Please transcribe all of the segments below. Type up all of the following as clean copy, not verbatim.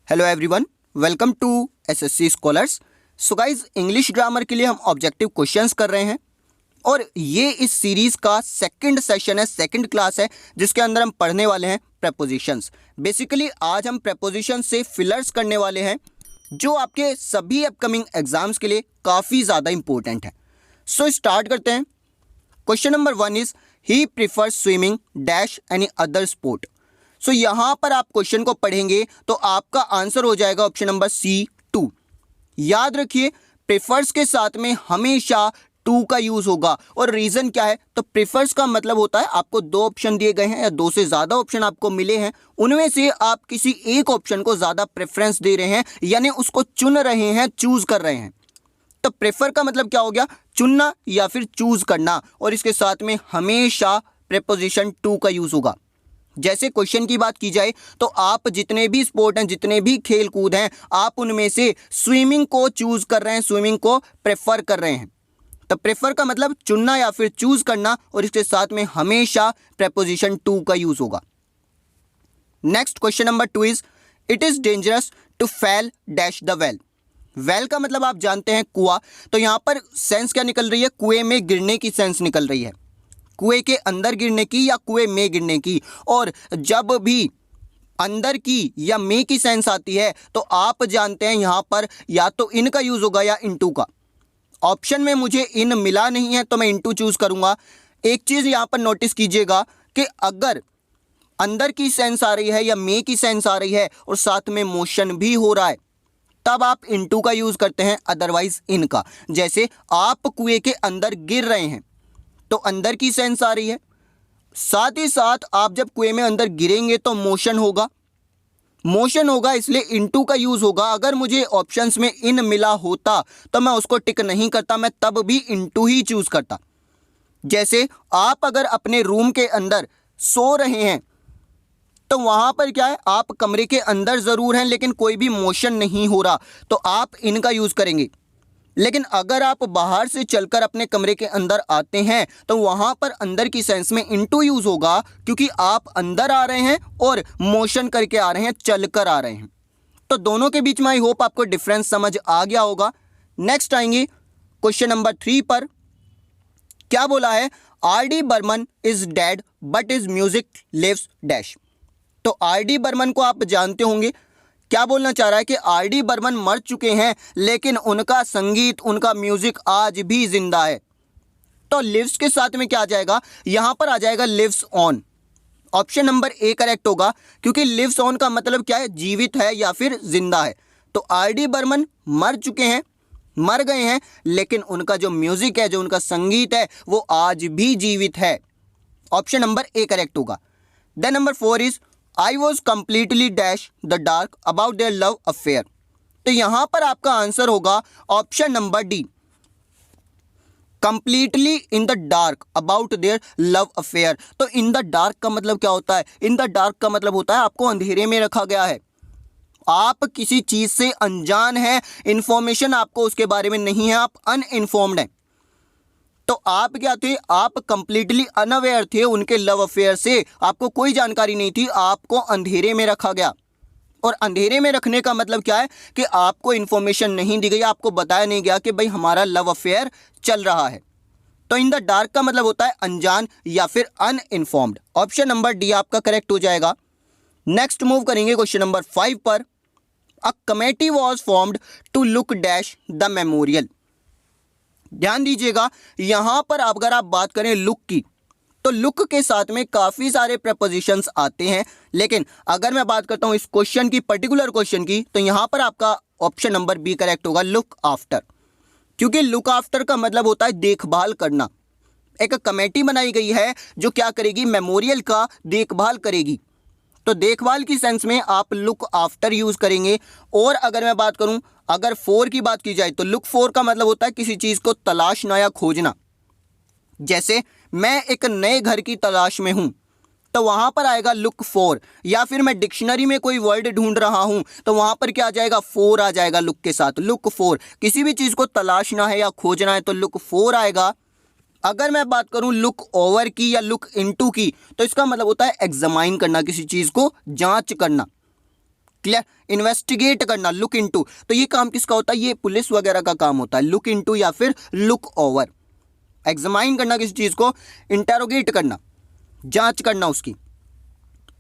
Hello everyone, welcome to SSC Scholars. So guys, English grammar के लिए हम objective questions कर रहे हैं और ये इस सीरीज का सेकंड सेशन है, सेकंड क्लास है, जिसके अंदर हम पढ़ने वाले हैं प्रेपोजिशंस। बेसिकली आज हम प्रेपोजिशन से फिलर्स करने वाले हैं जो आपके सभी अपकमिंग एग्जाम्स के लिए काफ़ी ज़्यादा इंपॉर्टेंट है। सो स्टार्ट करते हैं। Question number 1 is he prefers swimming dash any other sport. So यहाँ पर आप क्वेश्चन को पढ़ेंगे तो आपका आंसर हो जाएगा ऑप्शन नंबर C2। याद रखिए, प्रेफर्स के साथ में हमेशा टू का यूज होगा और रीजन क्या है, तो प्रेफर्स का मतलब होता है आपको दो ऑप्शन दिए गए हैं या दो से ज्यादा ऑप्शन आपको मिले हैं, उनमें से आप किसी एक ऑप्शन को ज्यादा प्रेफरेंस दे रहे हैं, यानी उसको चुन रहे हैं, चूज कर रहे हैं। तो प्रेफर का मतलब क्या हो गया, चुनना या फिर चूज करना, और इसके साथ में हमेशा प्रेपोजिशन टू का यूज होगा। जैसे क्वेश्चन की बात की जाए तो आप जितने भी स्पोर्ट हैं, जितने भी खेल कूद हैं, आप उनमें से स्विमिंग को चूज कर रहे हैं, स्विमिंग को प्रेफर कर रहे हैं। तो प्रेफर का मतलब चुनना या फिर चूज करना, और इसके साथ में हमेशा प्रेपोजिशन टू का यूज होगा। Next question number 2 is it is dangerous to fall dash the well. Well का मतलब आप जानते हैं कुआं, तो यहां पर सेंस क्या निकल रही है, कुएं में गिरने की सेंस निकल रही है, कुएं के अंदर गिरने की या कुएं में गिरने की। और जब भी अंदर की या में की सेंस आती है तो आप जानते हैं यहां पर या तो इन का यूज होगा या इनटू का। ऑप्शन में मुझे इन मिला नहीं है तो मैं इनटू चूज करूंगा। एक चीज यहां पर नोटिस कीजिएगा कि अगर अंदर की सेंस आ रही है या में की सेंस आ रही है और साथ में मोशन भी हो रहा है, तब आप इनटू का यूज करते हैं, अदरवाइज इन का। जैसे आप कुएं के अंदर गिर रहे हैं तो अंदर की सेंस आ रही है, साथ ही साथ आप जब कुएं में अंदर गिरेंगे तो मोशन होगा, इसलिए इनटू का यूज होगा। अगर मुझे ऑप्शंस में इन मिला होता तो मैं उसको टिक नहीं करता, मैं तब भी इनटू ही चूज करता। जैसे आप अगर अपने रूम के अंदर सो रहे हैं तो वहां पर क्या है, आप कमरे के अंदर जरूर हैं लेकिन कोई भी मोशन नहीं हो रहा, तो आप इनका यूज करेंगे। लेकिन अगर आप बाहर से चलकर अपने कमरे के अंदर आते हैं तो वहां पर अंदर की सेंस में इनटू यूज होगा, क्योंकि आप अंदर आ रहे हैं और मोशन करके आ रहे हैं, चलकर आ रहे हैं। तो दोनों के बीच में आई होप आपको डिफरेंस समझ आ गया होगा। नेक्स्ट आएंगे क्वेश्चन नंबर 3 पर। क्या बोला है, R.D. Burman is dead but is music lives dash. तो R.D. बर्मन को आप जानते होंगे, क्या बोलना चाह रहा है कि R.D. बर्मन मर चुके हैं लेकिन उनका संगीत, उनका म्यूजिक आज भी जिंदा है। तो लिव्स के साथ में क्या आ जाएगा, यहां पर आ जाएगा lives on. Option number A correct होगा, क्योंकि लिव्स ऑन का मतलब क्या है, जीवित है या फिर जिंदा है। तो R.D. बर्मन मर चुके हैं, मर गए हैं, लेकिन उनका जो म्यूजिक है, जो उनका संगीत है, वो आज भी जीवित है। ऑप्शन नंबर ए करेक्ट होगा। Then number 4 is I was completely dash the dark about their love affair। तो यहां पर आपका आंसर होगा option number D, completely in the dark about their love affair। तो in the dark का मतलब क्या होता है, in the dark का मतलब होता है आपको अंधेरे में रखा गया है, आप किसी चीज से अनजान हैं, इंफॉर्मेशन आपको उसके बारे में नहीं है, आप अनइन्फॉर्म्ड हैं। तो आप क्या थे, आप कंप्लीटली अनअवेयर थे उनके लव अफेयर से, आपको कोई जानकारी नहीं थी, आपको अंधेरे में रखा गया। और अंधेरे में रखने का मतलब क्या है कि आपको इंफॉर्मेशन नहीं दी गई, आपको बताया नहीं गया कि भाई हमारा लव अफेयर चल रहा है। तो इन द डार्क का मतलब होता है अनजान या फिर अनइन्फॉर्म्ड। ऑप्शन नंबर डी आपका करेक्ट हो जाएगा। नेक्स्ट मूव करेंगे क्वेश्चन नंबर 5 पर। A committee was formed to look dash the memorial. ध्यान दीजिएगा, यहां पर अगर आप बात करें लुक की, तो लुक के साथ में काफी सारे प्रपोजिशंस आते हैं, लेकिन अगर मैं बात करता हूं इस क्वेश्चन की, पर्टिकुलर क्वेश्चन की, तो यहां पर आपका ऑप्शन नंबर बी करेक्ट होगा, लुक आफ्टर। क्योंकि लुक आफ्टर का मतलब होता है देखभाल करना। एक कमेटी बनाई गई है जो क्या करेगी, मेमोरियल का देखभाल करेगी। तो देखभाल की सेंस में आप लुक आफ्टर यूज करेंगे। और अगर मैं बात करूं, अगर 4 की बात की जाए तो लुक 4 का मतलब होता है किसी चीज को तलाशना या खोजना। जैसे मैं एक नए घर की तलाश में हूं तो वहां पर आएगा लुक 4, या फिर मैं डिक्शनरी में कोई वर्ड ढूंढ रहा हूं तो वहां पर क्या आ जाएगा, 4 आ जाएगा लुक के साथ, लुक 4। किसी भी चीज को तलाशना है या खोजना है तो लुक 4 आएगा। अगर मैं बात करूं लुक ओवर की या लुक इनटू की, तो इसका मतलब होता है एग्जामाइन करना, किसी चीज को जांच करना। क्लियर, इन्वेस्टिगेट करना, लुक इनटू, तो ये काम किसका होता है, ये पुलिस वगैरह का काम होता है, लुक इनटू या फिर लुक ओवर, एग्जामाइन करना किसी चीज को, इंटेरोगेट करना, जांच करना उसकी।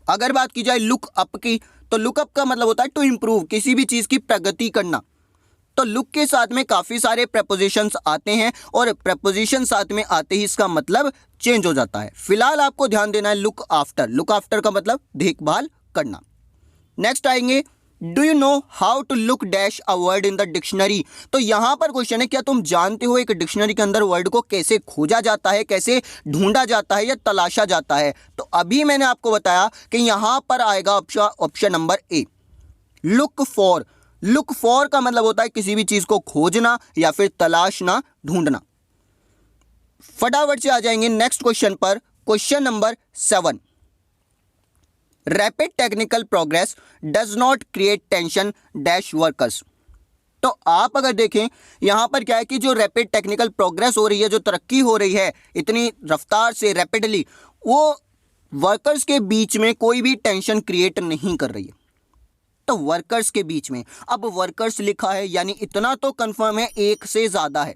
अगर बात की जाए लुक अप की, तो लुक अप का मतलब होता है टू इंप्रूव, किसी भी चीज की प्रगति करना। तो लुक के साथ में काफी सारे प्रपोजिशंस आते हैं और प्रपोजिशन साथ में आते ही इसका मतलब चेंज हो जाता है। फिलहाल आपको ध्यान देना है लुक आफ्टर, लुक आफ्टर का मतलब देखभाल करना। नेक्स्ट आएंगे, do you know how to look dash a word in the dictionary. तो यहां पर क्वेश्चन है, क्या तुम जानते हो एक डिक्शनरी के अंदर वर्ड को कैसे खोजा जाता है, कैसे ढूंढा जाता है या तलाशा जाता है। तो अभी मैंने आपको बताया कि यहां पर आएगा option number A, look for. Look for का मतलब होता है किसी भी चीज को खोजना या फिर तलाशना, ढूंढना। फटाफट से आ जाएंगे नेक्स्ट क्वेश्चन पर, question number 7। Rapid technical progress does not create tension dash workers. तो आप अगर देखें यहां पर क्या है कि जो रैपिड टेक्निकल प्रोग्रेस हो रही है, जो तरक्की हो रही है इतनी रफ्तार से रैपिडली, वो वर्कर्स के बीच में कोई भी टेंशन क्रिएट नहीं कर रही है। तो वर्कर्स के बीच में, अब वर्कर्स लिखा है यानी इतना तो कंफर्म है एक से ज्यादा है,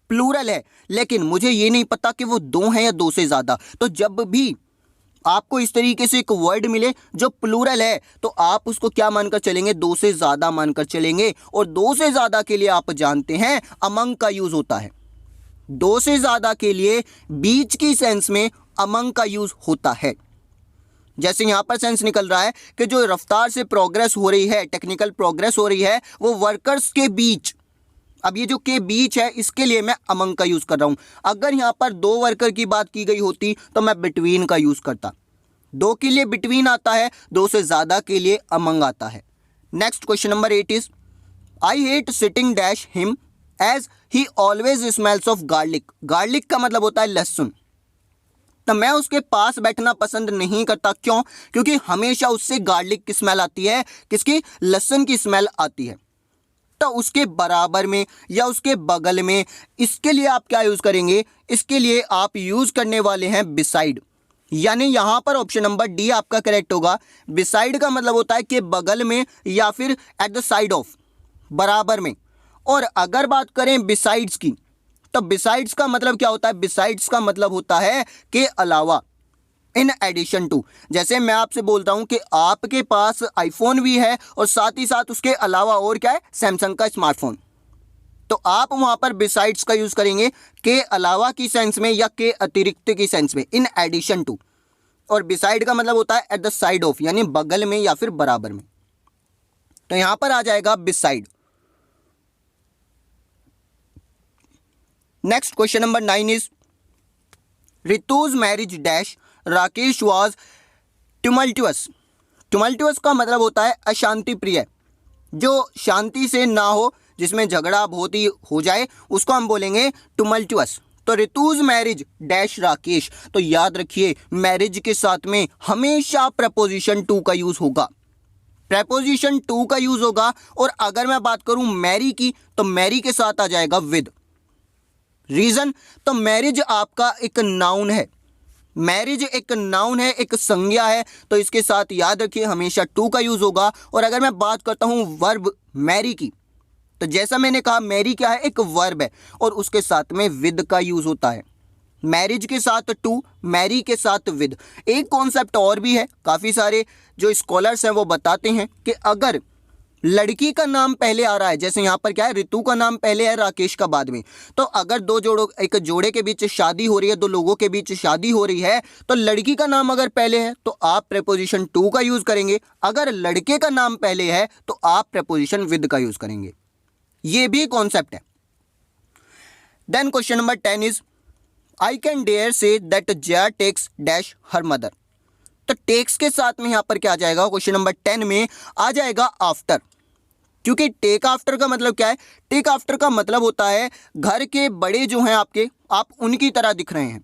प्लूरल है, लेकिन मुझे ये नहीं पता कि वो दो हैं या दो से ज्यादा। तो जब भी आपको इस तरीके से एक वर्ड मिले जो प्लूरल है, तो आप उसको क्या मानकर चलेंगे, दो से ज्यादा मानकर चलेंगे। और दो से ज्यादा के लिए आप जानते हैं अमंग का यूज होता है। दो से ज्यादा के लिए बीच की सेंस में अमंग का यूज होता है। जैसे यहां पर सेंस निकल रहा है कि जो रफ्तार से प्रोग्रेस हो रही है, टेक्निकल प्रोग्रेस हो रही है, वो वर्कर्स के बीच। अब ये जो के बीच है इसके लिए मैं अमंग का यूज कर रहा हूं। अगर यहां पर दो वर्कर की बात की गई होती तो मैं बिटवीन का यूज करता। दो के लिए बिटवीन आता है, दो से ज्यादा के लिए अमंग आता है। Next question number 8 is, I hate sitting dash him as he always smells of garlic. Garlic का मतलब होता है लहसुन। तो मैं उसके पास बैठना पसंद नहीं करता। क्यों? क्योंकि हमेशा उससे गार्लिक की स्मेल आती है, किसकी, लहसुन की स्मेल आती है। तो उसके बराबर में या उसके बगल में, इसके लिए आप क्या यूज करेंगे, इसके लिए आप यूज करने वाले हैं बिसाइड। यानी यहां पर ऑप्शन नंबर डी आपका करेक्ट होगा। बिसाइड का मतलब होता है कि बगल में या फिर एट द साइड ऑफ, बराबर में। और अगर बात करें बिसाइड्स की, तो बिसाइड्स का मतलब क्या होता है, बिसाइड्स का मतलब होता है कि अलावा, इन एडिशन टू। जैसे मैं आपसे बोलता हूं कि आपके पास आईफोन भी है और साथ ही साथ उसके अलावा और क्या है, सैमसंग का स्मार्टफोन। तो आप वहां पर बिसाइड्स का यूज करेंगे के अलावा की सेंस में या के अतिरिक्त की सेंस में, इन एडिशन टू। और बिसाइड का मतलब होता है एट द साइड ऑफ, यानी बगल में या फिर बराबर में। तो यहां पर आ जाएगा beside. Next question number 9 is, Ritu's marriage dash Rakesh was tumultuous. Tumultuous का मतलब होता है अशांति प्रिय, जो शांति से ना हो, जिसमें झगड़ा बहुत ही हो जाए, उसको हम बोलेंगे टुमल्टुअस। तो रितुज मैरिज डैश राकेश, तो याद रखिए मैरिज के साथ में हमेशा प्रपोजिशन टू का यूज होगा, प्रपोजिशन टू का यूज होगा। और अगर मैं बात करूं मैरी की, तो मैरी के साथ आ जाएगा विद। रीजन, तो मैरिज आपका एक नाउन है, मैरिज एक नाउन है, एक संज्ञा है, तो इसके साथ याद रखिए हमेशा टू का यूज होगा। और अगर मैं बात करता हूं वर्ब मैरी की, तो जैसा मैंने कहा मैरी क्या है, एक वर्ब है और उसके साथ में विद का यूज होता है। मैरिज के साथ टू, मैरी के साथ विद। एक कॉन्सेप्ट और भी है, काफी सारे जो स्कॉलर्स हैं वो बताते हैं कि अगर लड़की का नाम पहले आ रहा है, जैसे यहाँ पर क्या है, ऋतु का नाम पहले है, राकेश का बाद में, तो अगर एक जोड़े के बीच शादी हो रही है, दो लोगों के बीच शादी हो रही है, तो लड़की का नाम अगर पहले है तो आप प्रेपोजिशन टू का यूज करेंगे। अगर लड़के का नाम पहले है तो आप प्रेपोजिशन विद का यूज करेंगे। ये भी कॉन्सेप्ट है। Then question number 10 is, I can dare say that Jaya takes dash her mother. तो टेक्स के साथ में यहां पर क्या आ जाएगा, क्वेश्चन नंबर 10 में आ जाएगा आफ्टर। क्योंकि टेक आफ्टर का मतलब क्या है, टेक आफ्टर का मतलब होता है घर के बड़े जो हैं आपके, आप उनकी तरह दिख रहे हैं,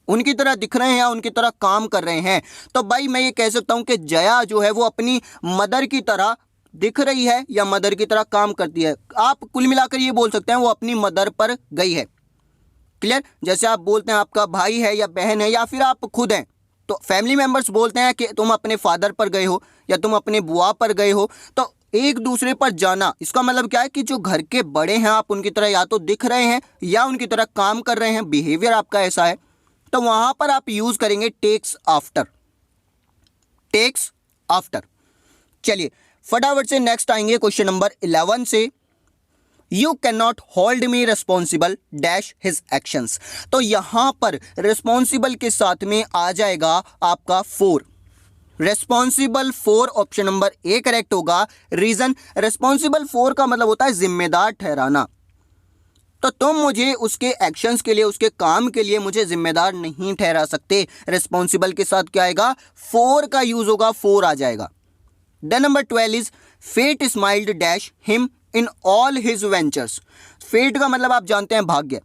उनकी तरह दिख रहे हैं या उनकी तरह काम कर रहे हैं। तो भाई मैं ये कह सकता हूं कि जया जो है वो अपनी मदर की तरह दिख रही है या मदर की तरह काम करती है। आप कुल मिलाकर ये बोल सकते हैं वो अपनी मदर पर गई है। क्लियर? जैसे आप बोलते हैं आपका भाई है या बहन है या फिर आप खुद हैं, तो फैमिली मेंबर्स बोलते हैं कि तुम अपने फादर पर गए हो या तुम अपने बुआ पर गए हो, तो एक दूसरे पर जाना, इसका मतलब क्या है कि जो घर के बड़े हैं आप उनकी तरह या तो दिख रहे हैं या उनकी तरह काम कर रहे हैं, बिहेवियर आपका ऐसा है, तो वहां पर आप यूज करेंगे टेक्स आफ्टर। Takes after. चलिए फटाफट से नेक्स्ट आएंगे क्वेश्चन नंबर 11 से। You can not hold me responsible dash his actions. तो यहां पर रिस्पॉन्सिबल के साथ में आ जाएगा आपका for. Responsible for option number A correct होगा। रीजन, रेस्पॉन्सिबल फॉर का मतलब होता है जिम्मेदार ठहराना। तो तुम मुझे उसके एक्शंस के लिए, उसके काम के लिए मुझे जिम्मेदार नहीं ठहरा सकते। रेस्पॉन्सिबल के साथ क्या आएगा, फॉर का यूज होगा, फॉर आ जाएगा। Then number 12 is fate smiled dash him in all his ventures. Fate का मतलब आप जानते हैं भाग्य।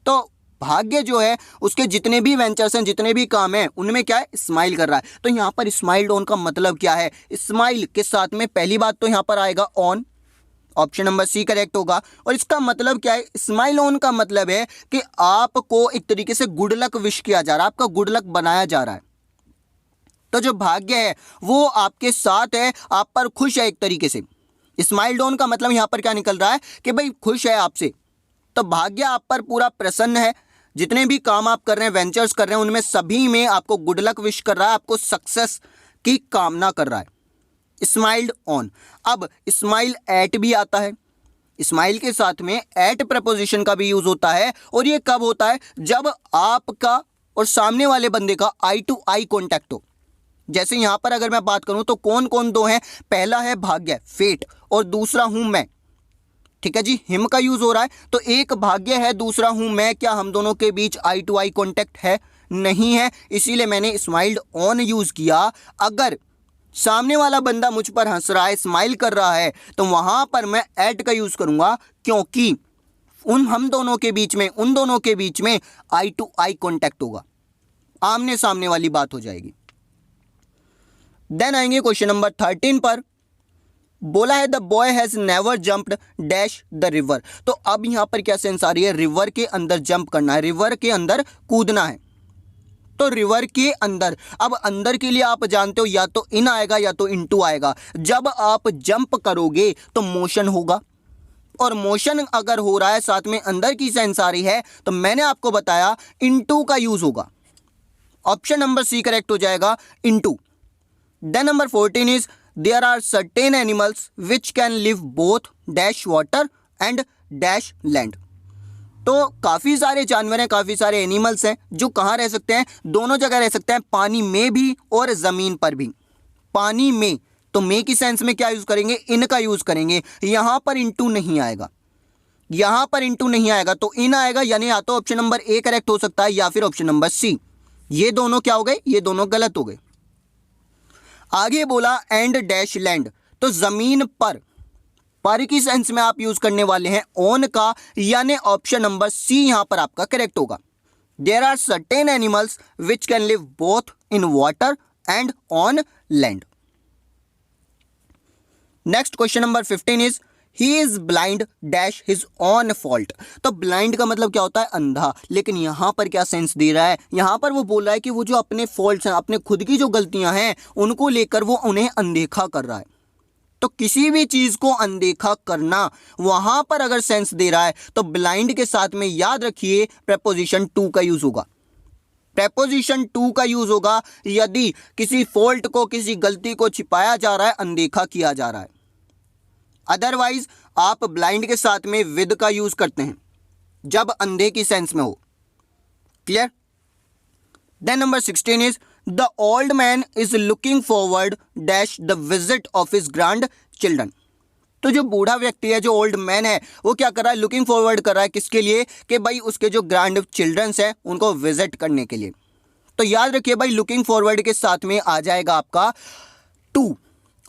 तो भाग्य जो है उसके जितने भी वेंचर्स हैं, जितने भी काम हैं, उनमें क्या है, स्माइल कर रहा है। तो यहाँ पर स्माइल्ड ऑन का मतलब क्या है, स्माइल के साथ में पहली बात तो यहाँ पर आएगा on, option number C correct होगा। और इसका मतलब क्या है, स्माइल ऑन का मतलब है कि आपको एक तरीके से गुड लक विश किया जा रहा है, आपका गुड लक बनाया जा रहा है। तो जो भाग्य है वो आपके साथ है, आप पर खुश है एक तरीके से। स्माइल ऑन का मतलब यहाँ पर क्या निकल रहा है कि भाई खुश है आपसे। तो भाग्य आप पर पूरा प्रसन्न है, जितने भी काम आप कर रहे हैं, वेंचर्स कर रहे हैं, उनमें सभी में आपको गुड लक विश कर रहा है, आपको सक्सेस की कामना कर रहा है। Smiled on. अब स्माइल एट भी आता है, स्माइल के साथ में एट प्रपोजिशन का भी यूज होता है। और ये कब होता है, जब आपका और सामने वाले बंदे का आई टू आई कॉन्टैक्ट हो। जैसे यहां पर अगर मैं बात करूं तो कौन कौन दो हैं, पहला है भाग्य फेट और दूसरा हूं मैं। ठीक है जी, हिम का यूज हो रहा है, तो एक भाग्य है, दूसरा हूं मैं। क्या हम दोनों के बीच आई टू आई कॉन्टैक्ट है? नहीं है, इसीलिए मैंने स्माइल्ड ऑन यूज किया। अगर सामने वाला बंदा मुझ पर हंस रहा है, स्माइल कर रहा है, तो वहां पर मैं एट का यूज करूंगा, क्योंकि हम दोनों के बीच में, उन दोनों के बीच में आई टू आई कॉन्टैक्ट होगा, आमने सामने वाली बात हो जाएगी। देन आएंगे क्वेश्चन नंबर 13 पर। बोला है the boy has never jumped dash the river. तो अब यहां पर क्या सेंस आ रही है, रिवर के अंदर जंप करना है, रिवर के अंदर कूदना है। तो रिवर के अंदर, अब अंदर के लिए आप जानते हो या तो इन आएगा या तो इनटू आएगा। जब आप जंप करोगे तो मोशन होगा, और मोशन अगर हो रहा है साथ में अंदर की सेंस आ रही है, तो मैंने आपको बताया इनटू का यूज होगा। ऑप्शन नंबर सी करेक्ट हो जाएगा, into. Then number 14 is there are certain animals which can live both dash water and dash land. तो काफ़ी सारे जानवर हैं, काफ़ी सारे एनिमल्स हैं जो कहाँ रह सकते हैं, दोनों जगह रह सकते हैं, पानी में भी और ज़मीन पर भी। पानी में तो में की सेंस में क्या यूज़ करेंगे, इन का यूज़ करेंगे। यहाँ पर इनटू नहीं आएगा, यहाँ पर इनटू नहीं आएगा, तो इन आएगा, यानी या तो ऑप्शन नंबर ए करेक्ट हो सकता है या फिर ऑप्शन नंबर सी। ये दोनों क्या हो गए, ये दोनों गलत हो गए। आगे बोला एंड डैश लैंड, तो ज़मीन पर की सेंस में आप यूज करने वाले हैं ऑन का, यानी ऑप्शन नंबर सी यहां पर आपका करेक्ट होगा। There are certain animals which can live both in water and on land. Next question number 15 is he is blind dash his own fault. तो ब्लाइंड का मतलब क्या होता है, अंधा। लेकिन यहां पर क्या सेंस दे रहा है, यहां पर वो बोल रहा है कि वो जो अपने फॉल्ट्स हैं, अपने खुद की जो गलतियां हैं, उनको लेकर वो उन्हें अनदेखा कर रहा है। तो किसी भी चीज को अनदेखा करना, वहां पर अगर सेंस दे रहा है तो ब्लाइंड के साथ में याद रखिए प्रेपोजिशन टू का यूज होगा। प्रेपोजिशन टू का यूज होगा यदि किसी फॉल्ट को, किसी गलती को छिपाया जा रहा है, अनदेखा किया जा रहा है। अदरवाइज आप ब्लाइंड के साथ में विद का यूज करते हैं जब अंधे की सेंस में हो। Clear? Then number 16 is the old man is looking forward dash the visit of his grandchildren. तो जो बूढ़ा व्यक्ति है, जो ओल्ड मैन है, वो क्या कर रहा है, लुकिंग फॉरवर्ड कर रहा है किसके लिए, कि भाई उसके जो ग्रैंड चिल्ड्रंस हैं उनको विजिट करने के लिए। तो याद रखिए भाई, लुकिंग फॉरवर्ड के साथ में आ जाएगा आपका to.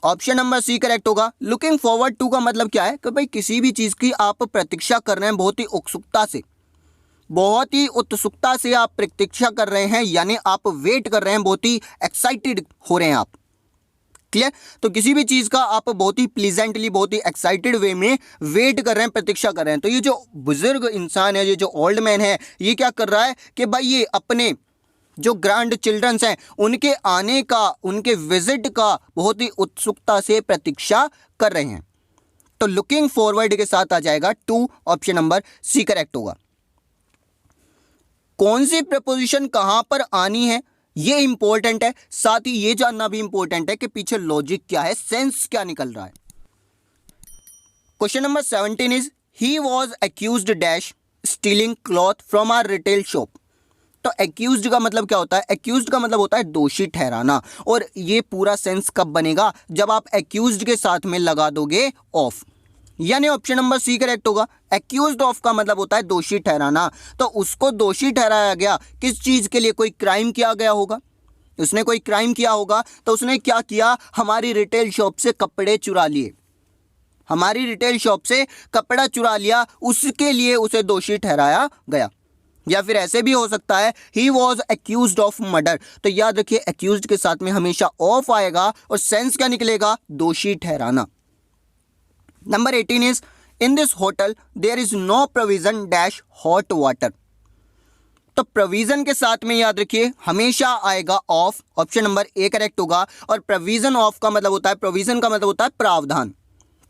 Option number C correct होगा। लुकिंग फॉरवर्ड टू का मतलब क्या है कि भाई किसी भी चीज़ की आप प्रतीक्षा कर रहे हैं बहुत ही उत्सुकता से, बहुत ही उत्सुकता से आप प्रतीक्षा कर रहे हैं, यानी आप वेट कर रहे हैं, बहुत ही एक्साइटेड हो रहे हैं आप। क्लियर? तो किसी भी चीज़ का आप बहुत ही प्लीजेंटली, बहुत ही एक्साइटेड वे में वेट कर रहे हैं, प्रतीक्षा कर रहे हैं। तो ये जो बुजुर्ग इंसान है, ये जो ओल्ड मैन है, ये क्या कर रहा है कि भाई ये अपने जो ग्रैंड चिल्ड्रंस हैं उनके आने का, उनके विजिट का बहुत ही उत्सुकता से प्रतीक्षा कर रहे हैं। तो लुकिंग फॉरवर्ड के साथ आ जाएगा 2, ऑप्शन नंबर सी करेक्ट होगा। कौन सी प्रपोजिशन कहां पर आनी है ये इंपॉर्टेंट है, साथ ही ये जानना भी इंपॉर्टेंट है कि पीछे लॉजिक क्या है, सेंस क्या निकल रहा है। Question number 17 is he was accused dash stealing cloth from our retail shop. तो एक्यूज्ड का मतलब क्या होता है? एक्यूज्ड का मतलब होता है दोषी ठहराना, और ये पूरा सेंस कब बनेगा? जब आप एक्यूज्ड के साथ में लगा दोगे ऑफ, यानी ऑप्शन नंबर सी करेक्ट होगा। एक्यूज्ड ऑफ का मतलब होता है दोषी ठहराना, तो उसको दोषी ठहराया गया किस चीज के लिए? कोई क्राइम किया गया होगा, उसने कोई क्राइम किया होगा, तो उसने क्या किया? हमारी रिटेल शॉप से कपड़े चुरा लिए, हमारी रिटेल शॉप से कपड़ा चुरा लिया, उसके लिए उसे दोषी ठहराया गया। या फिर ऐसे भी हो सकता है ही वॉज एक्यूज्ड ऑफ मर्डर, तो याद रखिए एक्यूज्ड के साथ में हमेशा ऑफ आएगा और सेंस क्या निकलेगा? दोषी ठहराना। Number 18 is in this hotel there is no provision dash hot water. तो प्रोविजन के साथ में याद रखिए हमेशा आएगा of, option number A correct होगा। और प्रोविजन ऑफ का मतलब होता है, प्रोविजन का मतलब होता है प्रावधान,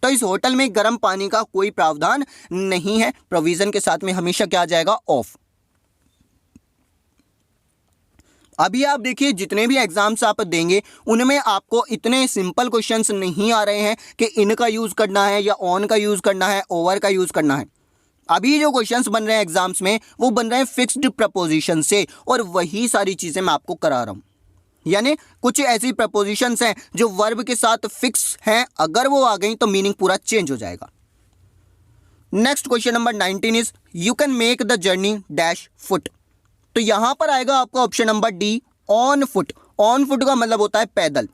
तो इस होटल में गर्म पानी का कोई प्रावधान नहीं है। प्रोविजन के साथ में हमेशा क्या आ जाएगा? ऑफ। अभी आप देखिए जितने भी एग्जाम्स आप देंगे उनमें आपको इतने सिंपल क्वेश्चंस नहीं आ रहे हैं कि इन का यूज करना है या ऑन का यूज करना है, ओवर का यूज करना है। अभी जो क्वेश्चंस बन रहे हैं एग्जाम्स में वो बन रहे हैं फिक्स्ड प्रपोजिशन से, और वही सारी चीजें मैं आपको करा रहा हूं। यानी कुछ ऐसी प्रपोजिशंस हैं जो वर्ब के साथ फिक्स हैं, अगर वो आ गई तो मीनिंग पूरा चेंज हो जाएगा। Next question number 19 is you can make the journey dash foot. तो यहां पर आएगा आपका option number D, on foot. On foot का मतलब होता है पैदल,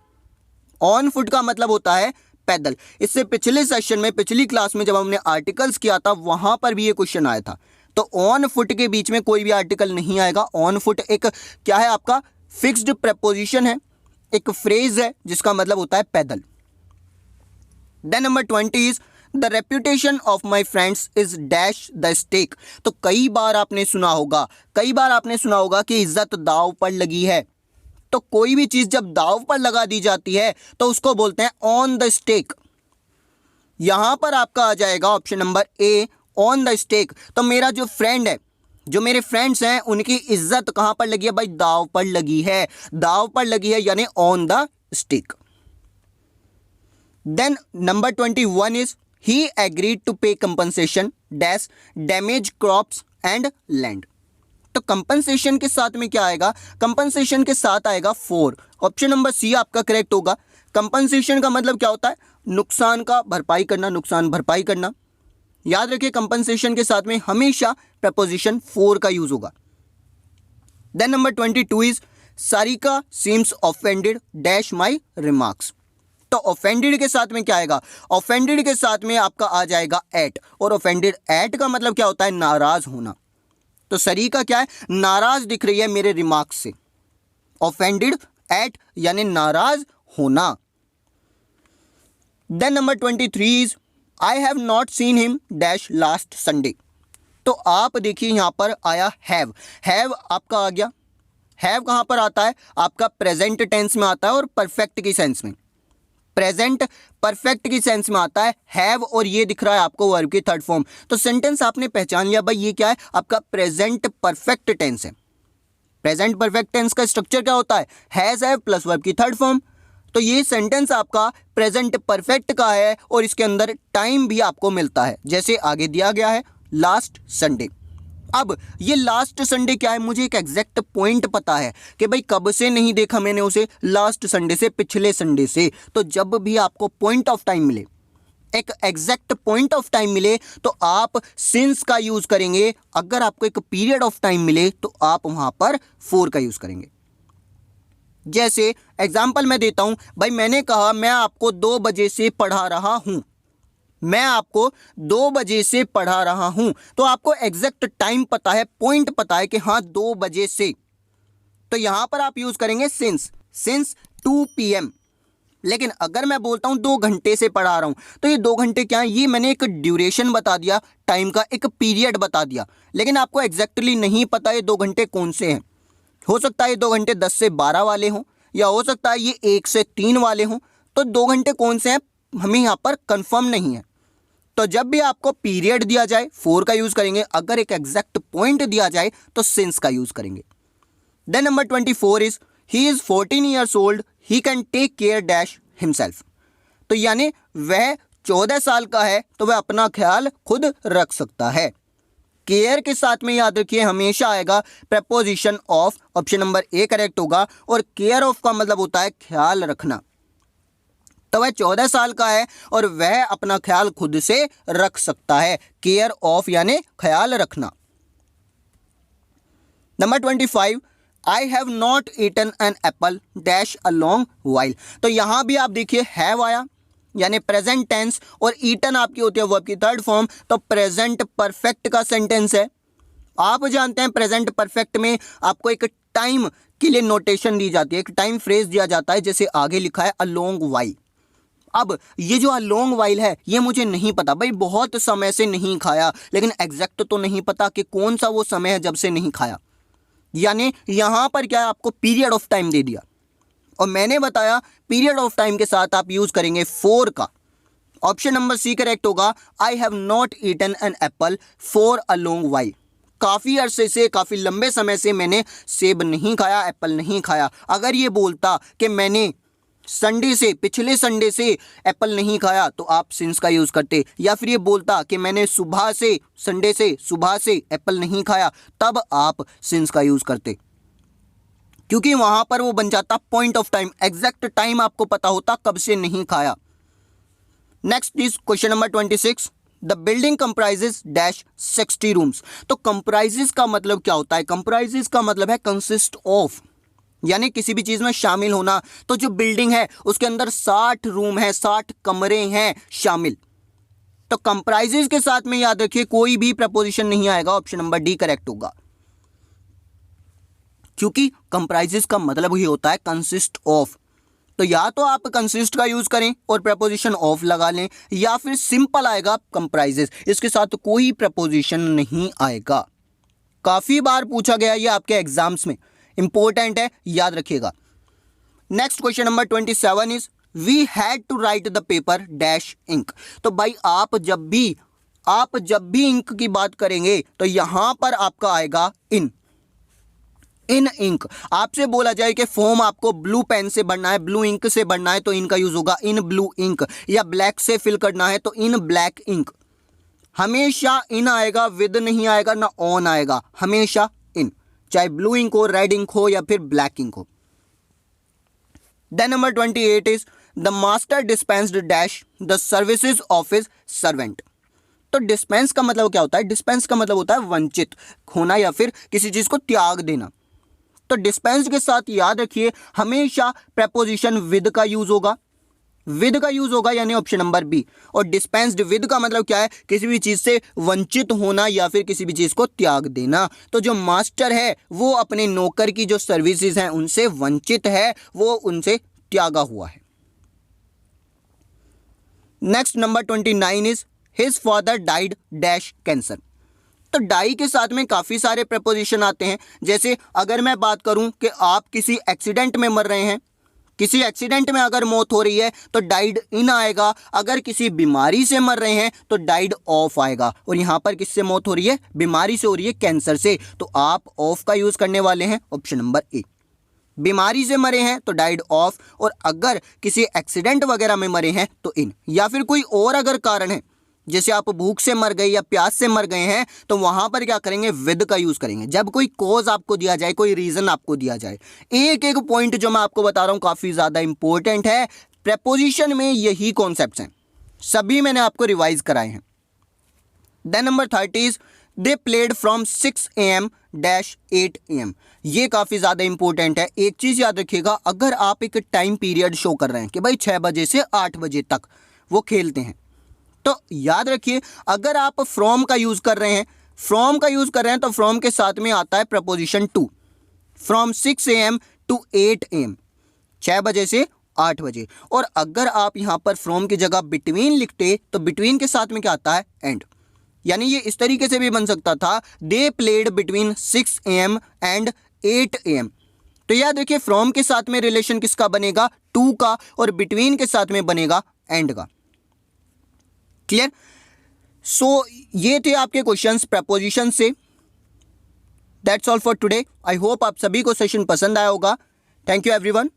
ऑन फुट का मतलब होता है पैदल। इससे पिछले सेशन में, पिछली क्लास में जब हमने आर्टिकल्स किया था वहां पर भी ये क्वेश्चन आया था। तो ऑन फुट के बीच में कोई भी आर्टिकल नहीं आएगा। ऑन फुट एक क्या है? आपका फिक्स्ड प्रपोजिशन है, एक फ्रेज है जिसका मतलब होता है पैदल। Then number 20 is the reputation of my friends is dash the stake. तो कई बार आपने सुना होगा, कई बार आपने सुना होगा कि इज्जत दांव पर लगी है। तो कोई भी चीज जब दांव पर लगा दी जाती है तो उसको बोलते हैं ऑन द स्टेक। यहां पर आपका आ जाएगा option number A, on the stake. तो मेरा जो फ्रेंड है, जो मेरे फ्रेंड्स हैं, उनकी इज्जत कहां पर लगी है भाई? दांव पर लगी है, दांव पर लगी है यानी on the stake. Then number 21 is he agreed to pay compensation dash damage crops and land। तो कंपनसेशन के साथ में क्या आएगा? कंपनसेशन के साथ आएगा 4, ऑप्शन नंबर सी आपका करेक्ट होगा। कंपनसेशन का मतलब क्या होता है? नुकसान का भरपाई करना, नुकसान भरपाई करना। याद रखिए कंपनसेशन के साथ में हमेशा प्रपोजिशन 4 का यूज होगा। Then number 22 is Sarika seems offended dash my remarks. तो ऑफेंडेड के साथ में क्या आएगा? ऑफेंडेड के साथ में आपका आ जाएगा एट, और ऑफेंडेड एट का मतलब क्या होता है? नाराज होना। तो सरीका क्या है? नाराज दिख रही है मेरे रिमार्क्स से। ऑफेंडेड एट यानी नाराज होना। Then number 23 is I have not seen him dash last Sunday. तो आप देखिए यहां पर आया हैव, हैव आपका आ गया। हैव कहां पर आता है? आपका प्रेजेंट टेंस में आता है और परफेक्ट की सेंस में। प्रेजेंट परफेक्ट की सेंस में आता है हैव, और ये दिख रहा है आपको वर्ब की थर्ड फॉर्म। तो सेंटेंस आपने पहचान लिया भाई, ये क्या है? आपका प्रेजेंट परफेक्ट टेंस है। प्रेजेंट परफेक्ट टेंस का स्ट्रक्चर क्या होता है? हैज हैव प्लस वर्ब की थर्ड फॉर्म। तो ये सेंटेंस आपका प्रेजेंट परफेक्ट का है, और इसके अंदर टाइम भी आपको मिलता है, जैसे आगे दिया गया है लास्ट संडे। अब ये लास्ट संडे क्या है? मुझे एक एग्जैक्ट पॉइंट पता है कि भाई कब से नहीं देखा मैंने उसे, लास्ट संडे से, पिछले संडे से। तो जब भी आपको पॉइंट ऑफ टाइम मिले, एक एग्जैक्ट पॉइंट ऑफ टाइम मिले, तो आप सिंस का यूज करेंगे। अगर आपको एक पीरियड ऑफ टाइम मिले तो आप वहां पर 4 का यूज करेंगे। जैसे एग्जाम्पल मैं देता हूं भाई, मैंने कहा मैं आपको 2 बजे से पढ़ा रहा हूं, मैं आपको 2 बजे से पढ़ा रहा हूं। तो आपको एग्जैक्ट टाइम पता है, पॉइंट पता है कि हाँ 2 बजे से। तो यहां पर आप यूज करेंगे सिंस 2 PM। लेकिन अगर मैं बोलता हूं 2 घंटे से पढ़ा रहा हूं, तो ये 2 घंटे क्या है? ये मैंने एक ड्यूरेशन बता दिया, टाइम का एक पीरियड बता दिया, लेकिन आपको एग्जैक्टली नहीं पता ये 2 घंटे कौन से हैं। हो सकता है ये 2 घंटे 10 से 12 वाले हों, या हो सकता है ये 1 से 3 वाले हों। तो 2 घंटे कौन से हैं हमें यहाँ पर कंफर्म नहीं है। तो जब भी आपको पीरियड दिया जाए 4 का यूज करेंगे, अगर एक एग्जैक्ट पॉइंट दिया जाए तो सिंस का यूज करेंगे। Then number 24 is he is 14 years old, he can take care dash himself. तो यानी वह 14 साल का है तो वह अपना ख्याल खुद रख सकता है। केयर के साथ में याद रखिए हमेशा आएगा preposition of, option number A correct होगा। और केयर ऑफ का मतलब होता है ख्याल रखना। तो वह 14 साल का है और वह अपना ख्याल खुद से रख सकता है। केयर ऑफ यानी ख्याल रखना। Number 25, I have not eaten an apple dash a long while. तो यहां भी आप देखिए हैव आया यानी प्रेजेंट टेंस, और ईटन आपकी होती है वर्ब की थर्ड फॉर्म, तो प्रेजेंट परफेक्ट का सेंटेंस है। आप जानते हैं प्रेजेंट परफेक्ट में आपको एक टाइम के लिए नोटेशन दी जाती है, एक टाइम फ्रेज दिया जाता है, जैसे आगे लिखा है अ लॉन्ग वाइल। अब ये जो अ लॉन्ग वाइल है ये मुझे नहीं पता भाई, बहुत समय से नहीं खाया, लेकिन एग्जैक्ट तो नहीं पता कि कौन सा वो समय है जब से नहीं खाया। यानी यहां पर क्या है आपको पीरियड ऑफ टाइम दे दिया, और मैंने बताया पीरियड ऑफ टाइम के साथ आप यूज करेंगे 4 का। ऑप्शन नंबर सी करेक्ट होगा, I have not eaten an apple for a long while. काफी अरसे से, काफी लंबे समय से मैंने सेब नहीं खाया, एप्पल नहीं खाया। अगर ये बोलता कि मैंने संडे से, पिछले संडे से एप्पल नहीं खाया, तो आप सिंस का यूज करते। या फिर ये बोलता कि मैंने सुबह से, संडे से सुबह से एप्पल नहीं खाया, तब आप सिंस का यूज करते, क्योंकि वहां पर वो बन जाता point of time, exact time आपको पता होता कब से नहीं खाया। Next is question number 26, the building comprises dash 60 rooms. तो कंप्राइजेस का मतलब क्या होता है? कंप्राइजेस का मतलब है कंसिस्ट ऑफ, यानी किसी भी चीज में शामिल होना। तो जो बिल्डिंग है उसके अंदर 60 रूम है, 60 कमरे हैं शामिल। तो कंप्राइजेस के साथ में याद रखिए कोई भी प्रपोजिशन नहीं आएगा, ऑप्शन नंबर डी करेक्ट होगा, क्योंकि कंप्राइजेस का मतलब ही होता है कंसिस्ट ऑफ। तो या तो आप कंसिस्ट का यूज करें और प्रपोजिशन ऑफ लगा लें, या फिर सिंपल आएगा कंप्राइजेस, इसके साथ कोई प्रपोजिशन नहीं आएगा। काफी बार पूछा गया ये आपके एग्जाम्स में, इंपॉर्टेंट है, याद रखिएगा। Next question number 27 is we had to write the paper dash ink. तो भाई आप जब भी इंक की बात करेंगे तो यहां पर आपका आएगा इन इंक। आपसे बोला जाए कि फॉर्म आपको ब्लू पेन से भरना है, ब्लू इंक से भरना है, तो इनका यूज होगा इन ब्लू इंक, या ब्लैक से फिल करना है तो इन ब्लैक इंक। हमेशा इन आएगा, विद नहीं आएगा, ना ऑन आएगा, हमेशा इन, चाहे ब्लू इंक हो, रेड इंक हो या फिर ब्लैक इंक हो। Then number 28 is the master dispensed dash the services of his servant. तो डिस्पेंस का मतलब क्या होता है? डिस्पेंस का मतलब होता है वंचित होना या फिर किसी चीज को त्याग देना। तो डिस्पेंस के साथ याद रखिए हमेशा प्रपोजिशन विद का यूज होगा, विद का यूज होगा, यानी ऑप्शन नंबर बी। और डिस्पेंस्ड विद का मतलब क्या है? किसी भी चीज से वंचित होना या फिर किसी भी चीज को त्याग देना। तो जो मास्टर है वो अपने नौकर की जो सर्विसेज हैं उनसे वंचित है, वो उनसे त्यागा हुआ है। Next number 29 is his father died dash cancer. तो डाई के साथ में काफी सारे प्रपोजिशन आते हैं। जैसे अगर मैं बात करूं कि आप किसी एक्सीडेंट में मर रहे हैं, किसी एक्सीडेंट में अगर मौत हो रही है तो डाइड इन आएगा। अगर किसी बीमारी से मर रहे हैं तो डाइड ऑफ आएगा। और यहां पर किससे मौत हो रही है? बीमारी से हो रही है, कैंसर से, तो आप ऑफ का यूज करने वाले हैं, ऑप्शन नंबर ए। बीमारी से मरे हैं तो डाइड ऑफ, और अगर किसी एक्सीडेंट वगैरह में मरे हैं तो इन। या फिर कोई और अगर कारण है, जैसे आप भूख से मर गए या प्यास से मर गए हैं, तो वहां पर क्या करेंगे? विद का यूज करेंगे। जब कोई कॉज आपको दिया जाए, कोई रीजन आपको दिया जाए। एक एक पॉइंट जो मैं आपको बता रहा हूं काफी ज्यादा इंपॉर्टेंट है। प्रेपोजिशन में यही कॉन्सेप्ट्स हैं, सभी मैंने आपको रिवाइज कराए हैं। Then number 30 they played from 6 AM dash 8 AM। ये काफी ज्यादा इंपॉर्टेंट है। एक चीज याद रखिएगा, अगर आप एक टाइम पीरियड शो कर रहे हैं कि भाई 6 बजे से 8 बजे तक वो खेलते हैं, तो याद रखिए अगर आप फ्रॉम का यूज कर रहे हैं, तो फ्रॉम के साथ में आता है preposition to. From 6 AM to 8 AM, 6 बजे से 8 बजे। और अगर आप यहां पर फ्रॉम की जगह बिटवीन लिखते तो बिटवीन के साथ में क्या आता है? एंड। यानी ये इस तरीके से भी बन सकता था, they played between 6 AM and 8 AM। तो याद रखिए फ्रॉम के साथ में रिलेशन किसका बनेगा, टू का, और बिटवीन के साथ में बनेगा एंड का। क्लियर? सो ये थे आपके क्वेश्चंस प्रपोजिशन से। That's all for today. I hope आप सभी को सेशन पसंद आया होगा। Thank you everyone.